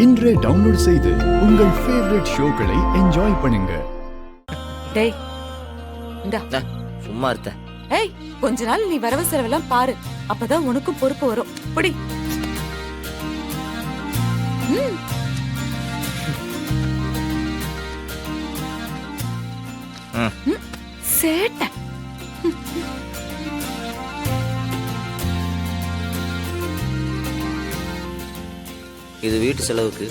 இன்றே டவுன்லோட் செய்து உங்கள் ஃபேவரட் ஷோக்களை என்ஜாய் பண்ணுங்க. டேய் இந்தா சும்மா இருத்த. ஏய் கொஞ்ச நாள் நீ வரவு செலவெல்லாம் பாரு, அப்பதான் உனக்கும் பொறுப்பு வரும். புடி. சேட்ட இது வீட்டு செலவுக்கு.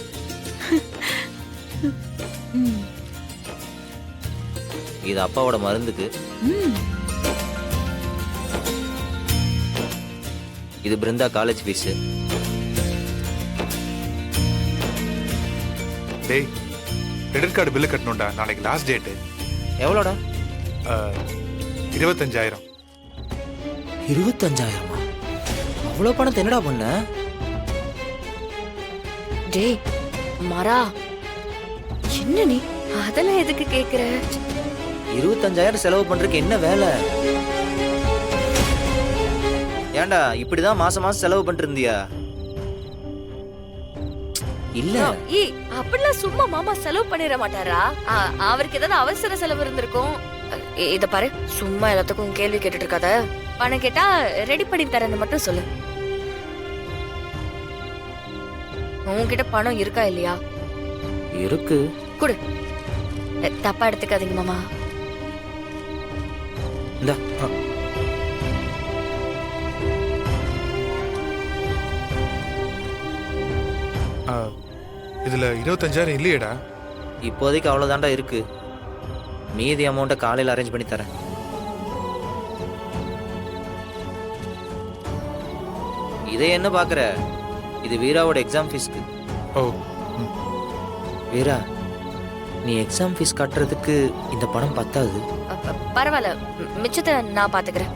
இது அப்பாவோட மருந்துக்கு. இது பிருந்தா காலேஜ் ஃபீஸ். டேய், கிரெடிட் கார்டு பில்லு கட்டணும்டா. நாளைக்கு லாஸ்ட் டேட்டு. எவ்வளோடா? 25,000. 25,000? அவ்வளோ பணத்தை என்னடா பண்ண? டேய் மரா, என்ன நீ அதெல்லாம் எதுக்கு கேக்குற? 25,000 செலவு பண்றதுக்கு என்ன வேலை? ஏன்டா இப்படிதான் மாசம் மாசம் செலவு பண்ணிட்டு இருந்தியா? இல்ல அப்படிலாம் சும்மா மாமா செலவு பண்ணிட மாட்டாரா? அவருக்கு ஏதாவது அவசர செலவு இருந்திருக்கும். இத பாரு, சும்மா எல்லாத்துக்கும் கேள்வி கேட்டுட்டு இருக்காத. பணம் கேட்டா ரெடி பண்ணி தரேன்னு மட்டும் சொல்லு. உன்கிட்ட பணம் இருக்கா இல்லையா? இருக்கு. குடு. தப்பா எடுத்துக்காதீங்க மாமா. இந்தா. இதுல 25,000 இல்லையேடா. இப்போதைக்கு அவ்வளவுதான்டா இருக்கு. மீதி அமௌண்ட்டை காலையில் அரேஞ்ச் பண்ணி தரேன். இதை என்ன பாக்குற? இது வீராவோட எக்ஸாம் ஃபீஸ்க்கு. ஓ வீரா, நீ எக்ஸாம் ஃபீஸ் கட்டுறதுக்கு இந்த பணம் பத்தாது. பரவாயில்ல, மிச்சத்தை நான் பாத்துக்கிறேன்.